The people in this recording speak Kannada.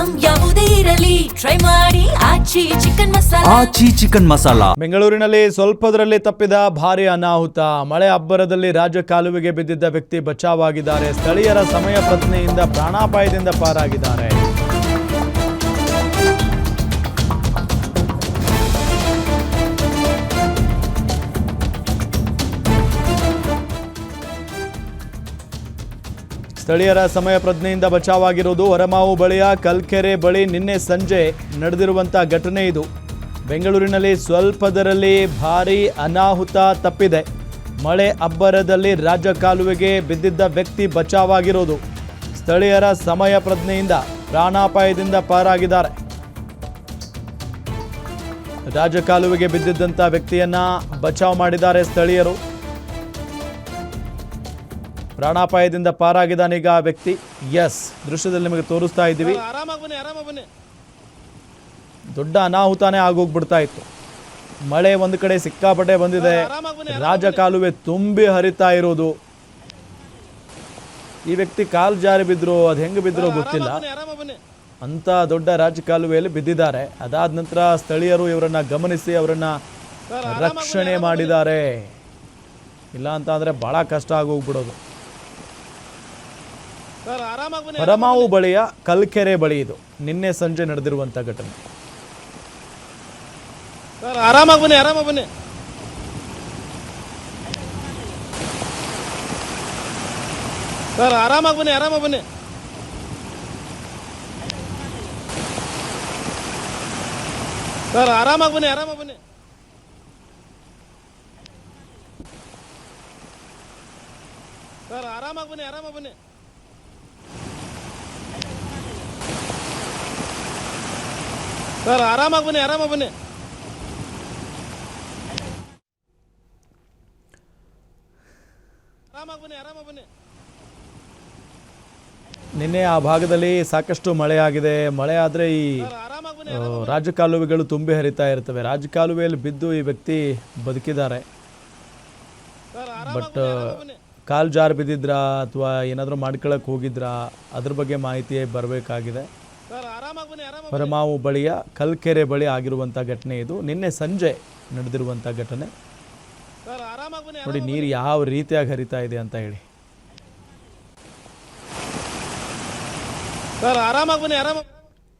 ಐಟಂ ಯಾವುದೇ ಇರಲಿ ಟ್ರೈ ಮಾಡಿ ಆಚಿ ಚಿಕನ್ ಮಸಾಲಾ. ಬೆಂಗಳೂರಿನಲ್ಲಿ ಸ್ವಲ್ಪದರಲ್ಲಿ ತಪ್ಪಿದ ಭಾರಿ ಅನಾಹುತ. ಮಳೆ ಅಬ್ಬರದಲ್ಲಿ ರಾಜ ಕಾಲುವೆಗೆ ಬಿದ್ದಿದ್ದ ವ್ಯಕ್ತಿ ಬಚಾವಾಗಿದ್ದಾರೆ. ಸ್ಥಳೀಯರ ಸಮಯ ಪ್ರಜ್ಞೆಯಿಂದ ಪ್ರಾಣಾಪಾಯದಿಂದ ಪಾರಾಗಿದ್ದಾರೆ. ಸ್ಥಳೀಯರ ಸಮಯ ಪ್ರಜ್ಞೆಯಿಂದ ಬಚಾವಾಗಿರುವುದು ಹೊರಮಾವು ಬಳಿಯ ಕಲ್ಕೆರೆ ಬಳಿ ನಿನ್ನೆ ಸಂಜೆ ನಡೆದಿರುವಂಥ ಘಟನೆ ಇದು. ಬೆಂಗಳೂರಿನಲ್ಲಿ ಸ್ವಲ್ಪದರಲ್ಲಿ ಭಾರೀ ಅನಾಹುತ ತಪ್ಪಿದೆ. ಮಳೆ ಅಬ್ಬರದಲ್ಲಿ ರಾಜ ಕಾಲುವೆಗೆ ಬಿದ್ದಿದ್ದ ವ್ಯಕ್ತಿ ಬಚಾವಾಗಿರೋದು. ಸ್ಥಳೀಯರ ಸಮಯ ಪ್ರಜ್ಞೆಯಿಂದ ಪ್ರಾಣಾಪಾಯದಿಂದ ಪಾರಾಗಿದ್ದಾರೆ. ರಾಜ ಕಾಲುವೆಗೆ ಬಿದ್ದಿದ್ದಂಥ ವ್ಯಕ್ತಿಯನ್ನ ಬಚಾವ್ ಮಾಡಿದ್ದಾರೆ ಸ್ಥಳೀಯರು. ಪ್ರಾಣಾಪಾಯದಿಂದ ಪಾರಾಗಿದ್ದಾನೀಗ ಆ ವ್ಯಕ್ತಿ. ಎಸ್, ದೃಶ್ಯದಲ್ಲಿ ನಿಮಗೆ ತೋರಿಸ್ತಾ ಇದ್ದೀವಿ. ದೊಡ್ಡ ಅನಾಹುತಾನೇ ಆಗೋಗ್ಬಿಡ್ತಾ ಇತ್ತು. ಮಳೆ ಒಂದು ಕಡೆ ಸಿಕ್ಕಾಪಟ್ಟೆ ಬಂದಿದೆ. ರಾಜ ಕಾಲುವೆ ತುಂಬಿ ಹರಿತಾ ಇರೋದು. ಈ ವ್ಯಕ್ತಿ ಕಾಲು ಜಾರಿ ಬಿದ್ರು, ಅದು ಹೆಂಗೆ ಬಿದ್ರು ಗೊತ್ತಿಲ್ಲ. ಅಂತ ದೊಡ್ಡ ರಾಜ ಕಾಲುವೆಯಲ್ಲಿ ಬಿದ್ದಿದ್ದಾರೆ. ಅದಾದ ನಂತರ ಸ್ಥಳೀಯರು ಇವರನ್ನ ಗಮನಿಸಿ ಅವರನ್ನ ರಕ್ಷಣೆ ಮಾಡಿದ್ದಾರೆ. ಇಲ್ಲ ಅಂತ ಅಂದ್ರೆ ಬಹಳ ಕಷ್ಟ ಆಗೋಗ್ಬಿಡೋದು. ಹೊರಮಾವು ಬಳಿಯ ಕಲ್ಕೆರೆ ಬಳಿ ಇದು ನಿನ್ನೆ ಸಂಜೆ ನಡೆದಿರುವಂತ ಘಟನೆ. ಸರ್ ಆರಾಮಾಗಿ ಬನ್ನಿ. ನಿನ್ನೆ ಆ ಭಾಗದಲ್ಲಿ ಸಾಕಷ್ಟು ಮಳೆಯಾಗಿದೆ. ಮಳೆ ಆದರೆ ಈ ರಾಜಕಾಲುವೆಗಳು ತುಂಬಿ ಹರಿತಾ ಇರ್ತವೆ. ರಾಜಕಾಲುವೆಯಲ್ಲಿ ಬಿದ್ದು ಈ ವ್ಯಕ್ತಿ ಬದುಕಿದ್ದಾರೆ. ಬಟ್ ಕಾಲು ಜಾರು ಬಿದ್ದಿದ್ರಾ ಅಥವಾ ಏನಾದರೂ ಮಾಡ್ಕೊಳಕ್ಕೆ ಹೋಗಿದ್ರಾ ಅದ್ರ ಬಗ್ಗೆ ಮಾಹಿತಿ ಬರಬೇಕಾಗಿದೆ. ಹೊರಮಾವು ಬಳಿಯ ಕಲ್ಕೆರೆ ಬಳಿ ಆಗಿರುವಂಥ ಘಟನೆ ಇದು. ನಿನ್ನೆ ಸಂಜೆ ನಡೆದಿರುವಂಥ ಘಟನೆ ನೋಡಿ. ನೀರು ಯಾವ ರೀತಿಯಾಗಿ ಹರಿತಾ ಇದೆ ಅಂತ ಹೇಳಿ. ಸರ್ ಆರಾಮಾಗಿ ಬನ್ನಿ.